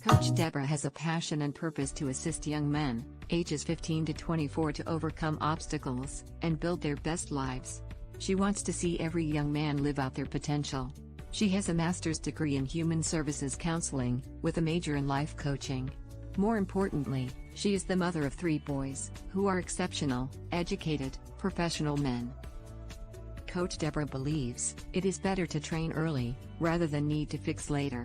Coach Deborah has a passion and purpose to assist young men, ages 15 to 24, to overcome obstacles and build their best lives. She wants to see every young man live out their potential. She has a master's degree in human services counseling, with a major in life coaching. More importantly, she is the mother of 3 boys, who are exceptional, educated, professional men. Coach Deborah believes it is better to train early, rather than need to fix later.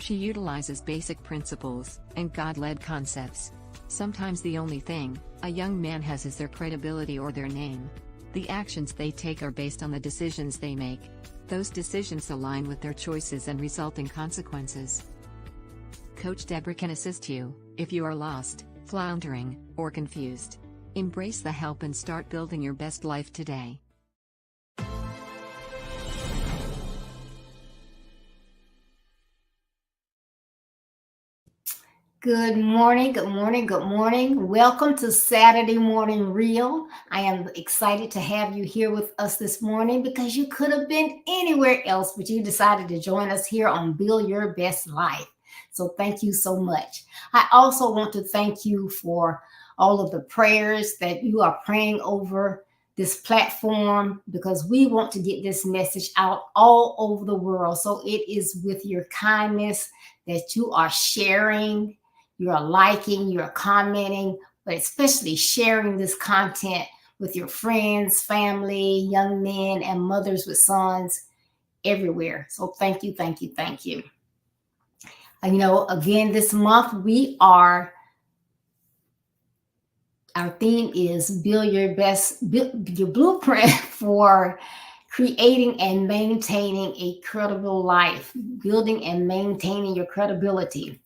She utilizes basic principles and God-led concepts. Sometimes the only thing a young man has is their credibility or their name. The actions they take are based on the decisions they make. Those decisions align with their choices and result in consequences. Coach Deborah can assist you if you are lost, floundering, or confused. Embrace the help and start building your best life today. Good morning, good morning, good morning. Welcome to Saturday Morning Reel. I am excited to have you here with us this morning because you could have been anywhere else, but you decided to join us here on Build Your Best Life. So thank you so much. I also want to thank you for all of the prayers that you are praying over this platform, because we want to get this message out all over the world. So it is with your kindness that you are sharing, you are liking, you are commenting, but especially sharing this content with your friends, family, young men, and mothers with sons everywhere. So thank you, thank you, thank you. Again, this month our theme is build your blueprint for creating and maintaining a credible life, building and maintaining your credibility.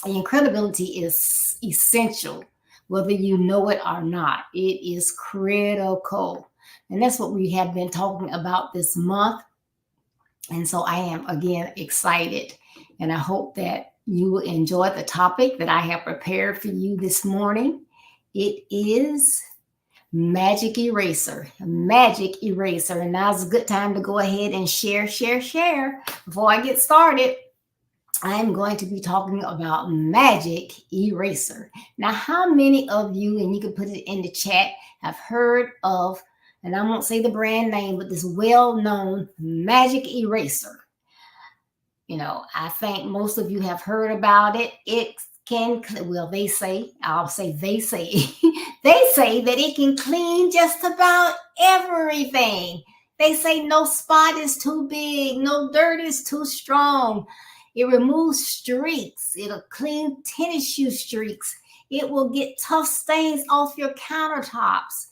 And credibility is essential, whether you know it or not. It is critical. And that's what we have been talking about this month. And so I am, again, excited. And I hope that you will enjoy the topic that I have prepared for you this morning. It is Magic Eraser. Magic Eraser. And now's a good time to go ahead and share. Before I get started, I'm going to be talking about Magic Eraser. Now, how many of you, and you can put it in the chat, have heard of, and I won't say the brand name, but this well-known Magic Eraser? I think most of you have heard about it. They say they say that it can clean just about everything. They say no spot is too big, no dirt is too strong. It removes streaks. It'll clean tennis shoe streaks. It will get tough stains off your countertops.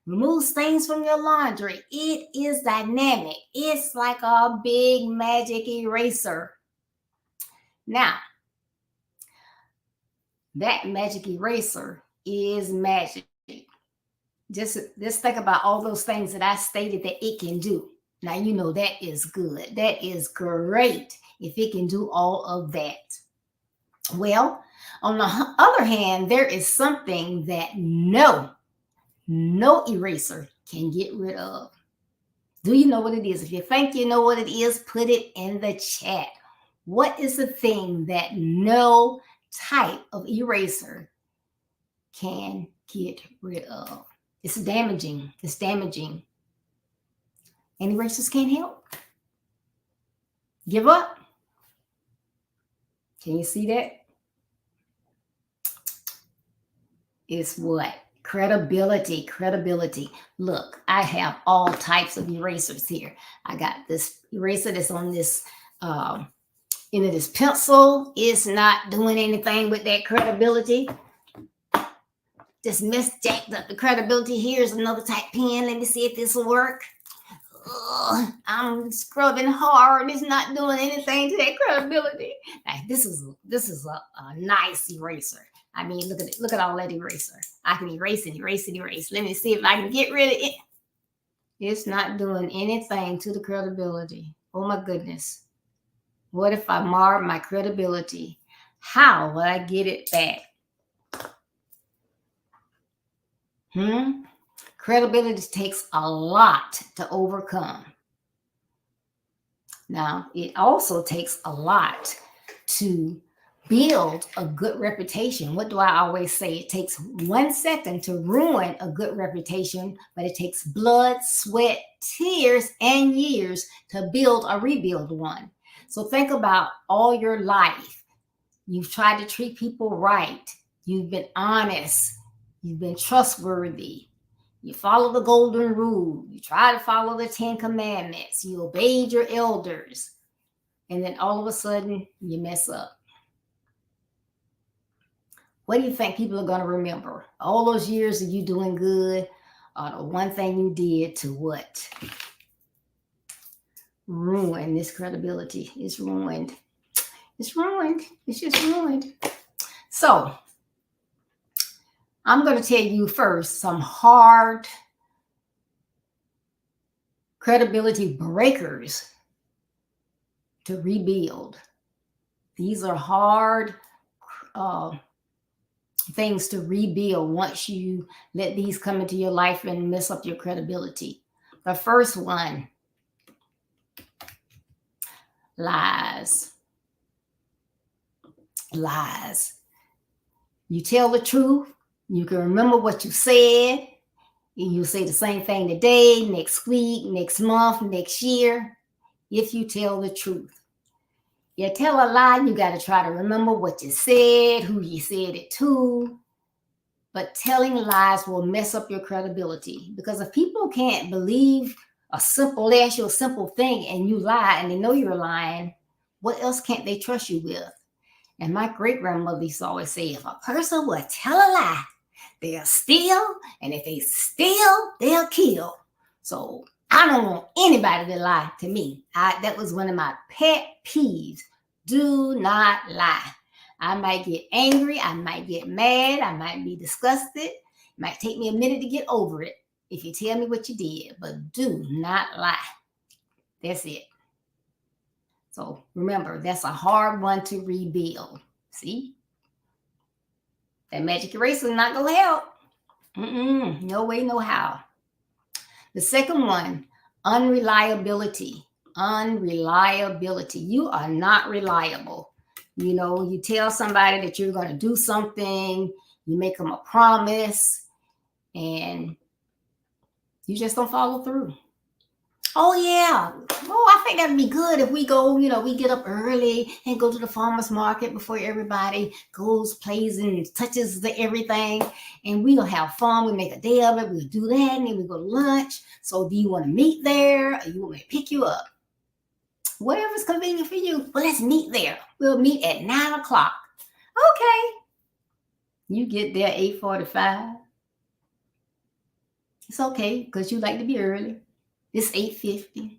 Remove stains from your laundry. It is dynamic. It's like a big magic eraser. Now, that magic eraser is magic. Just think about all those things that I stated that it can do. Now, you know that is good. That is great if it can do all of that. Well, on the other hand, there is something that no eraser can get rid of. Do you know what it is? If you think you know what it is, put it in the chat. What is the thing that no type of eraser can get rid of? It's damaging. It's damaging. And erasers can't help. Give up. Can you see that? It's what? Credibility. Credibility. Look, I have all types of erasers here. I got this eraser that's on this this pencil. It's not doing anything with that credibility. Just misjacked up the credibility. Here's another type pen. Let me see if this will work. I'm scrubbing hard. It's not doing anything to that credibility. Now, this is a nice eraser. I mean, look at it. Look at all that eraser. I can erase it, erase it, erase. Let me see if I can get rid of it. It's not doing anything to the credibility. Oh my goodness. What if I mar my credibility? How will I get it back? Credibility takes a lot to overcome. Now, it also takes a lot to build a good reputation. What do I always say? It takes 1 second to ruin a good reputation, but it takes blood, sweat, tears, and years to build or rebuild one. So think about all your life. You've tried to treat people right. You've been honest. You've been trustworthy. You follow the golden rule. You try to follow the 10 commandments. You obeyed your elders. And then all of a sudden, you mess up. What do you think people are going to remember? All those years of you doing good, or the one thing you did to what? Ruin this credibility. It's ruined. It's ruined. It's just ruined. So, I'm going to tell you first some hard credibility breakers to rebuild. These are hard things to rebuild once you let these come into your life and mess up your credibility. The first one, lies. Lies. You tell the truth. You can remember what you said, and you'll say the same thing today, next week, next month, next year, if you tell the truth. You tell a lie, you got to try to remember what you said, who you said it to. But telling lies will mess up your credibility, because if people can't believe a simple thing and you lie and they know you're lying, what else can't they trust you with? And my great-grandmother used to always say, if a person will tell a lie, they'll steal, and if they steal, they'll kill. So I don't want anybody to lie to me. That was one of my pet peeves. Do not lie. I might get angry. I might get mad. I might be disgusted. It might take me a minute to get over it if you tell me what you did, but do not lie. That's it. So remember, that's a hard one to rebuild. See? That magic eraser is not going to help. No way, no how. The second one, unreliability. Unreliability. You are not reliable. You know, you tell somebody that you're going to do something, you make them a promise, and you just don't follow through. Oh, yeah. Oh, I think that'd be good if we go, we get up early and go to the farmer's market before everybody goes, plays, and touches everything. And we'll have fun. We make a day of it. We'll do that. And then we go to lunch. So do you want to meet there? Or you want me to pick you up? Whatever's convenient for you. Well, let's meet there. We'll meet at 9 o'clock. Okay. You get there 8:45. It's okay because you like to be early. It's 8:50,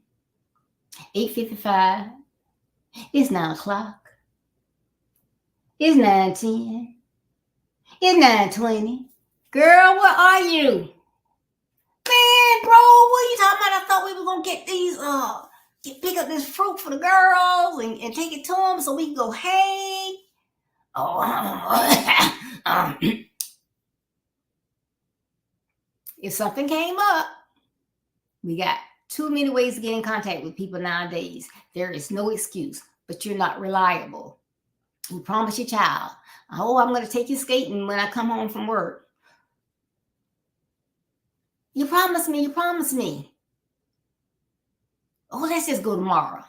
8:55. It's 9 o'clock. It's 9:10. It's 9:20. Girl, where are you? Man, bro, what are you talking about? I thought we were going to get these, pick up this fruit for the girls and take it to them so we can go hang. Oh, if something came up, we got too many ways to get in contact with people nowadays. There is no excuse, but you're not reliable. You promise your child, oh, I'm going to take you skating when I come home from work. You promise me, you promise me. Oh, let's just go tomorrow.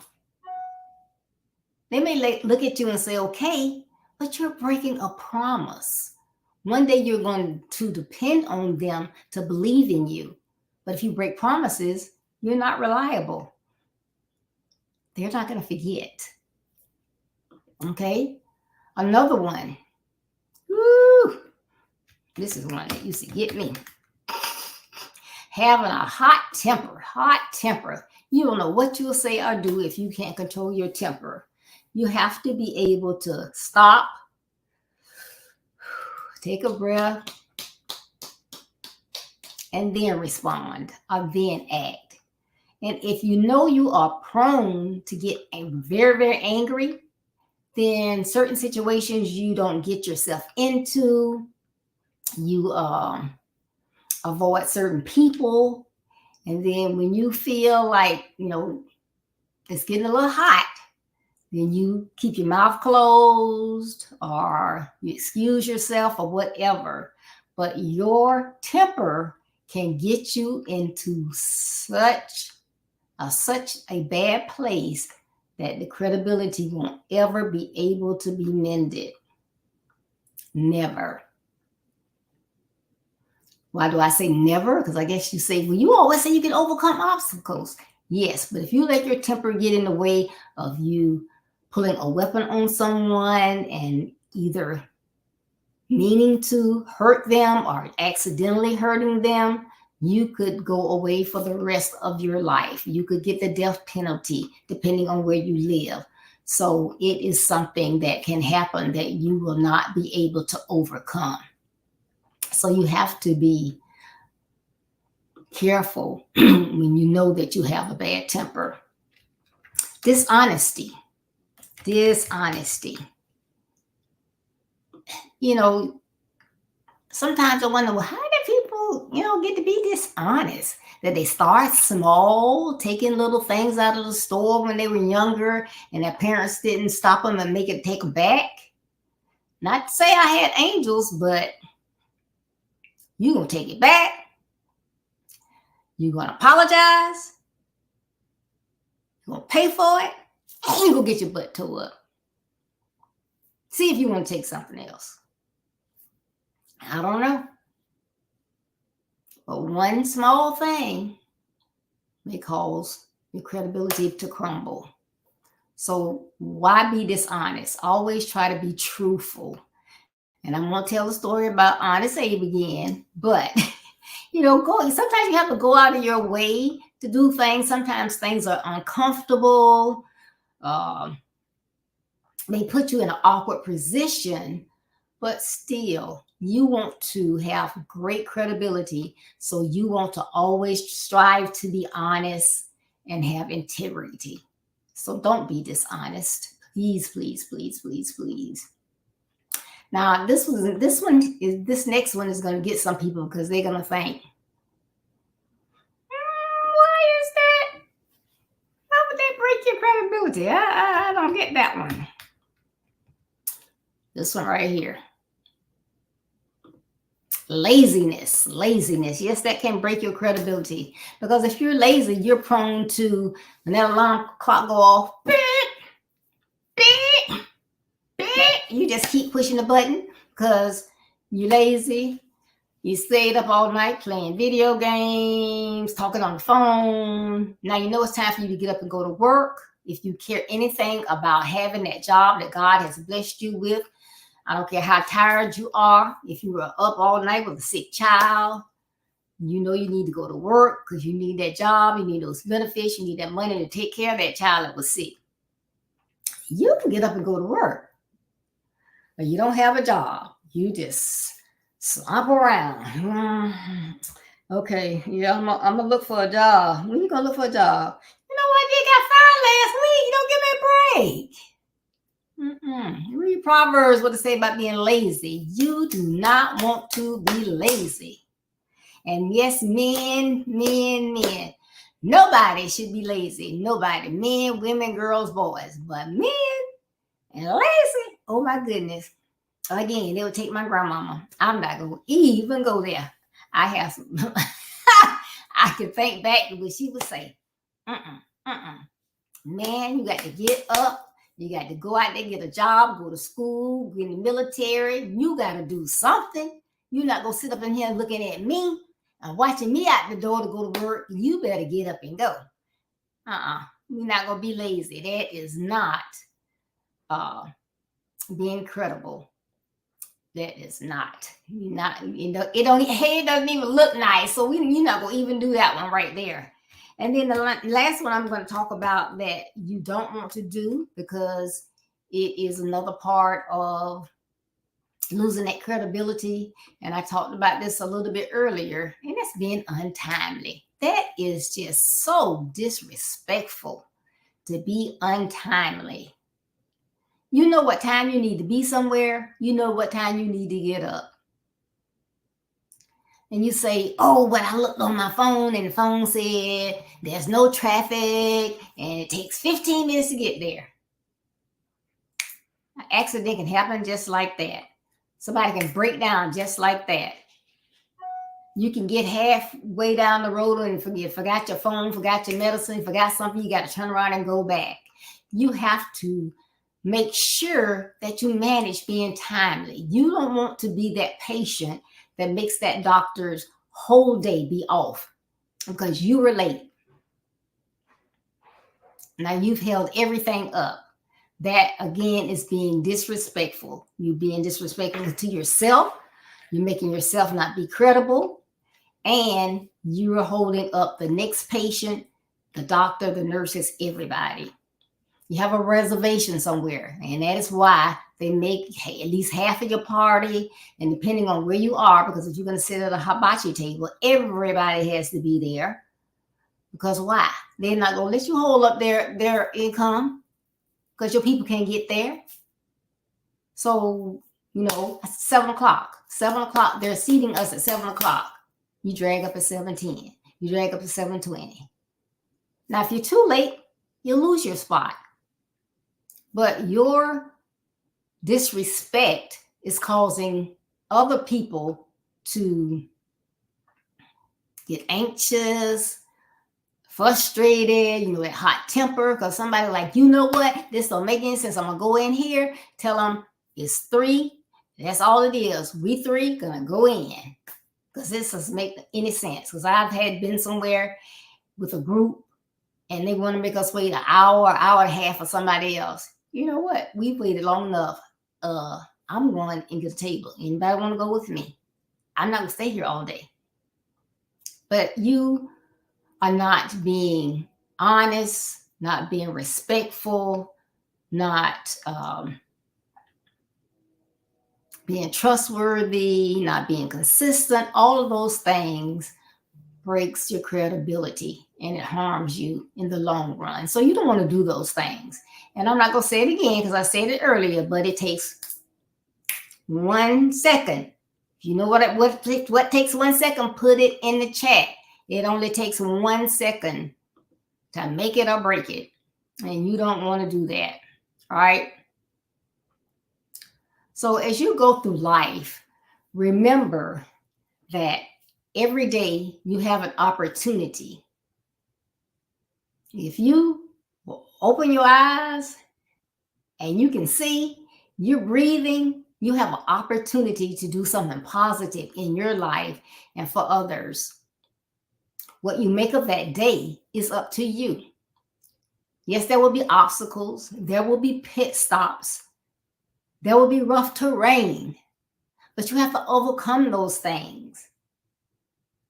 They may look at you and say, okay, but you're breaking a promise. One day you're going to depend on them to believe in you. But if you break promises, you're not reliable. They're not going to forget. Okay? Another one. Woo! This is one that used to get me. Having a hot temper. You don't know what you'll say or do if you can't control your temper. You have to be able to stop, take a breath, and then respond or then act. And if you know you are prone to get very, very angry, then certain situations you don't get yourself into. You avoid certain people. And then when you feel like, it's getting a little hot, then you keep your mouth closed or you excuse yourself or whatever. But your temper can get you into such a bad place that the credibility won't ever be able to be mended. Never. Why do I say never? Because I guess you say, well, you always say you can overcome obstacles. Yes, but if you let your temper get in the way of you pulling a weapon on someone and either meaning to hurt them or accidentally hurting them, you could go away for the rest of your life. You could get the death penalty depending on where you live. So it is something that can happen that you will not be able to overcome. So you have to be careful when you know that you have a bad temper. Dishonesty. Sometimes I wonder, well, how do people, get to be dishonest? That they start small, taking little things out of the store when they were younger and their parents didn't stop them and take them back. Not to say I had angels, but you're going to take it back. You're going to apologize. You're going to pay for it. And you're going to get your butt towed up. See if you want to take something else. I don't know. But one small thing may cause your credibility to crumble. So why be dishonest? Always try to be truthful. And I'm going to tell a story about Honest Abe again. But, sometimes you have to go out of your way to do things. Sometimes things are uncomfortable. They put you in an awkward position. But still, you want to have great credibility. So you want to always strive to be honest and have integrity. So don't be dishonest. Please, please, please, please, please. Now, this next one is going to get some people because they're going to think, why is that? How would that break your credibility? I don't get that one. This one right here. Laziness. Yes, that can break your credibility. Because if you're lazy, you're prone to, when that alarm clock go off, beep, beep, beep, you just keep pushing the button because you're lazy. You stayed up all night playing video games, talking on the phone. Now you know it's time for you to get up and go to work. If you care anything about having that job that God has blessed you with, I don't care how tired you are. If you were up all night with a sick child, you know you need to go to work because you need that job. You need those benefits. You need that money to take care of that child that was sick. You can get up and go to work. But you don't have a job. You just slump around. Okay, yeah, I'm gonna look for a job. When you gonna look for a job? You know what? They got fired last week. Don't give me a break. Read Proverbs, what to say about being lazy. You do not want to be lazy. And yes, men. Nobody should be lazy. Nobody. Men, women, girls, boys. But men and lazy, oh my goodness. Again, they would take my grandmama. I'm not going to even go there. I have some. I can think back to what she would say. Man, you got to get up. You got to go out there, get a job, go to school, get in the military. You got to do something. You're not going to sit up in here looking at me and watching me out the door to go to work. You better get up and go. You're not going to be lazy. That is not being credible. That is not. You're not. You know, it doesn't even look nice. So you're not going to even do that one right there. And then the last one I'm going to talk about that you don't want to do because it is another part of losing that credibility. And I talked about this a little bit earlier, and that's being untimely. That is just so disrespectful to be untimely. You know what time you need to be somewhere. You know what time you need to get up. And you say, oh, but I looked on my phone and the phone said there's no traffic and it takes 15 minutes to get there. An accident can happen just like that. Somebody can break down just like that. You can get halfway down the road and forgot your phone, forgot your medicine, forgot something. You got to turn around and go back. You have to make sure that you manage being timely. You don't want to be that patient that makes that doctor's whole day be off because you were late. Now you've held everything up. That again is being disrespectful. You're being disrespectful to yourself. You're making yourself not be credible. And you are holding up the next patient, the doctor, the nurses, everybody. You have a reservation somewhere, and that is why they make at least half of your party, and depending on where you are, because if you're going to sit at a hibachi table, everybody has to be there. Because why? They're not going to let you hold up their income because your people can't get there. So, 7 o'clock. 7 o'clock, they're seating us at 7 o'clock. You drag up at 7:10. You drag up at 7:20. Now, if you're too late, you'll lose your spot. But your disrespect is causing other people to get anxious, frustrated, that hot temper, because somebody like, you know what? This don't make any sense. I'm going to go in here, tell them it's 3. That's all it is. We 3 going to go in because this doesn't make any sense. Because I've been somewhere with a group and they want to make us wait an hour and a half for somebody else. You know what? We've waited long enough. I'm going and get a table. Anybody want to go with me? I'm not going to stay here all day. But you are not being honest, not being respectful, not being trustworthy, not being consistent. All of those things breaks your credibility and it harms you in the long run. So you don't want to do those things. And I'm not going to say it again because I said it earlier, but it takes 1 second. You know what takes 1 second? Put it in the chat. It only takes 1 second to make it or break it. And you don't want to do that. All right. So as you go through life, remember that every day you have an opportunity. If you will open your eyes and you can see, you're breathing, you have an opportunity to do something positive in your life and for others. What you make of that day is up to you. Yes, there will be obstacles. There will be pit stops. There will be rough terrain. But you have to overcome those things.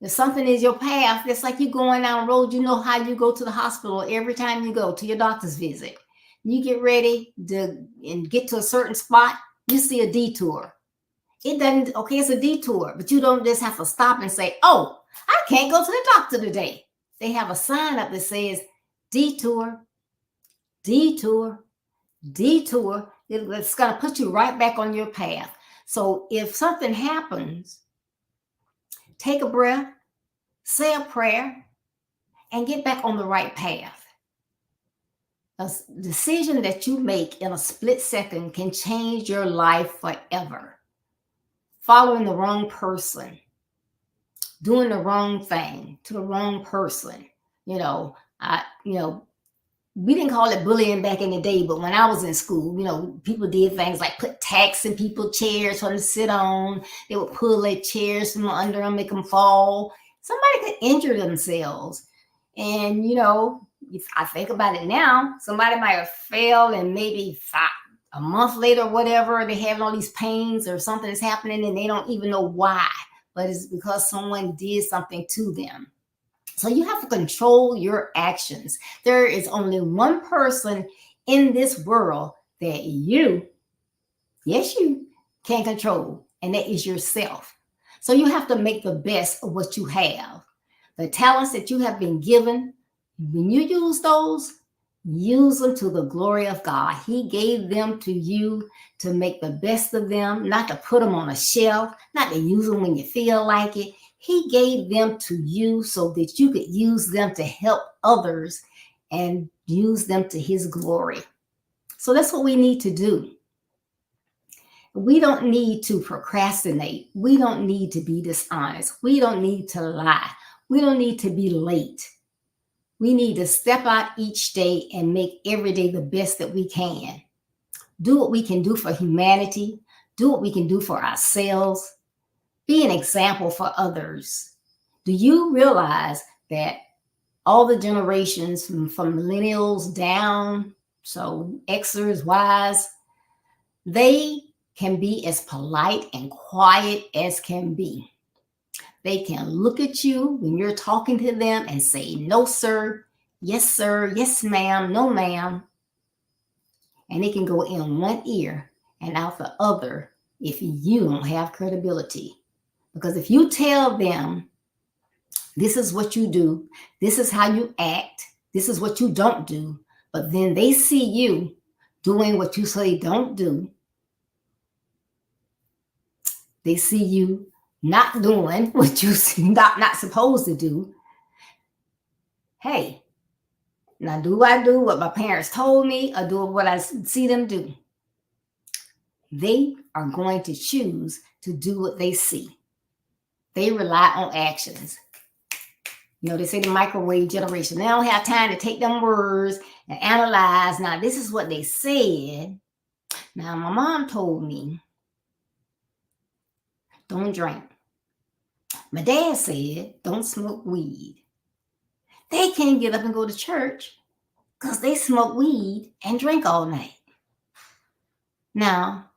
If something is your path, it's like you going down the road. You know how you go to the hospital every time you go to your doctor's visit. You get ready and get to a certain spot, you see a detour. It doesn't, okay, it's a detour, but you don't just have to stop and say, oh, I can't go to the doctor today. They have a sign up that says detour, detour, detour. It's going to put you right back on your path. So if something happens, take a breath, say a prayer, and get back on the right path. A decision that you make in a split second can change your life forever. Following the wrong person, doing the wrong thing to the wrong person. We didn't call it bullying back in the day, but when I was in school, people did things like put tacks in people's chairs for them to sit on. They would pull their chairs from under them, make them fall. Somebody could injure themselves. And, if I think about it now, somebody might have fell and maybe a month later or whatever, they're having all these pains or something is happening and they don't even know why, but it's because someone did something to them. So you have to control your actions. There is only one person in this world that you can control, and that is yourself. So you have to make the best of what you have. The talents that you have been given, when you use those, use them to the glory of God. He gave them to you to make the best of them, not to put them on a shelf, not to use them when you feel like it. He gave them to you so that you could use them to help others and use them to his glory. So that's what we need to do. We don't need to procrastinate. We don't need to be dishonest. We don't need to lie. We don't need to be late. We need to step out each day and make every day the best that we can. Do what we can do for humanity. Do what we can do for ourselves. Be an example for others. Do you realize that all the generations from millennials down, so Xers, Ys, they can be as polite and quiet as can be. They can look at you when you're talking to them and say, no, sir, yes, ma'am, no, ma'am. And it can go in one ear and out the other if you don't have credibility. Because if you tell them, this is what you do, this is how you act, this is what you don't do, but then they see you doing what you say don't do. They see you not doing what you not supposed to do. Hey, now do I do what my parents told me or do what I see them do? They are going to choose to do what they see. They rely on actions. They say the microwave generation. They don't have time to take them words and analyze. Now, this is what they said. Now, my mom told me, don't drink. My dad said, don't smoke weed. They can't get up and go to church because they smoke weed and drink all night. Now,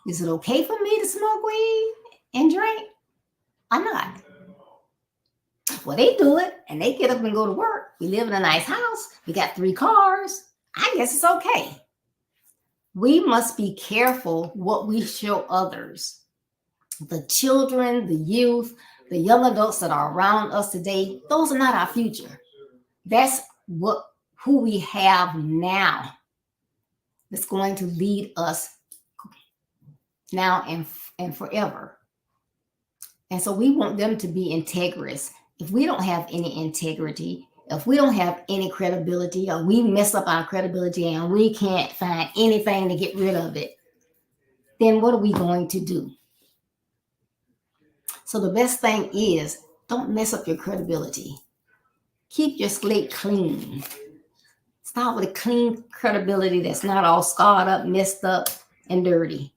is it okay for me to smoke weed and drink? I'm not. Well, they do it and they get up and go to work. We live in a nice house. We got 3 cars. I guess it's okay. We must be careful what we show others. The children, the youth, the young adults that are around us today, those are not our future. That's who we have now that's going to lead us now and forever. And so we want them to be integrous. If we don't have any integrity, if we don't have any credibility, or we mess up our credibility and we can't find anything to get rid of it, then what are we going to do? So the best thing is, don't mess up your credibility. Keep your slate clean. Start with a clean credibility that's not all scarred up, messed up, and dirty.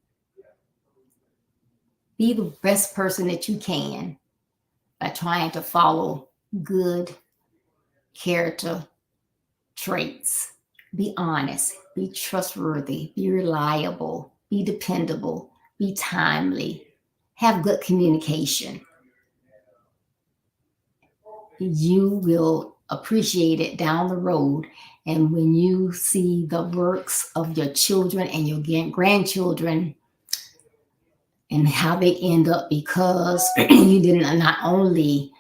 Be the best person that you can by trying to follow good character traits. Be honest, be trustworthy, be reliable, be dependable, be timely, have good communication. You will appreciate it down the road. And when you see the works of your children and your grandchildren and how they end up because you didn't not only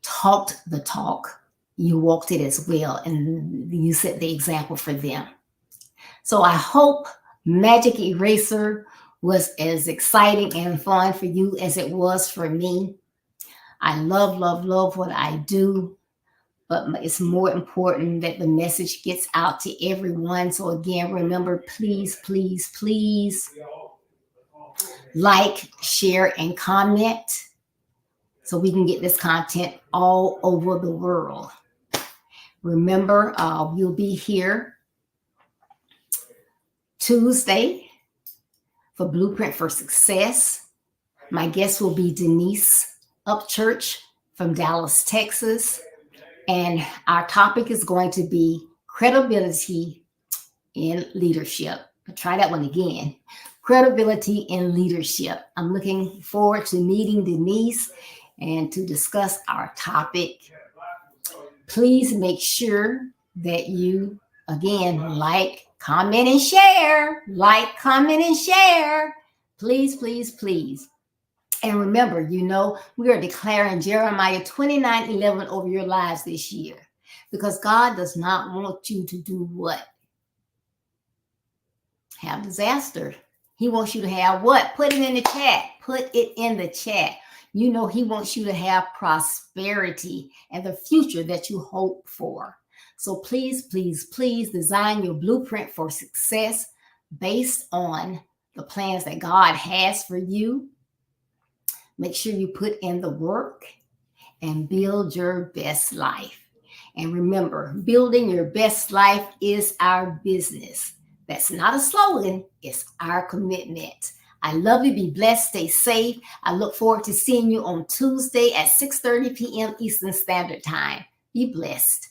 talked the talk, you walked it as well. And you set the example for them. So I hope Magic Eraser was as exciting and fun for you as it was for me. I love, love, love what I do, but it's more important that the message gets out to everyone. So again, remember, please, please, please like, share, and comment so we can get this content all over the world. Remember, we'll be here Tuesday for Blueprint for Success. My guest will be Denise Upchurch from Dallas, Texas. And our topic is going to be credibility in leadership. I'll try that one again. Credibility in leadership. I'm looking forward to meeting Denise and to discuss our topic. Please make sure that you, again, like, comment, and share. Like, comment, and share. Please, please, please. And remember, we are declaring Jeremiah 29:11 over your lives this year, because God does not want you to do what? Have disaster. He wants you to have what? Put it in the chat. Put it in the chat. He wants you to have prosperity and the future that you hope for. So please, please, please design your blueprint for success based on the plans that God has for you. Make sure you put in the work and build your best life. And remember, building your best life is our business. That's not a slogan, it's our commitment. I love you. Be blessed. Stay safe. I look forward to seeing you on Tuesday at 6:30 p.m. Eastern Standard Time. Be blessed.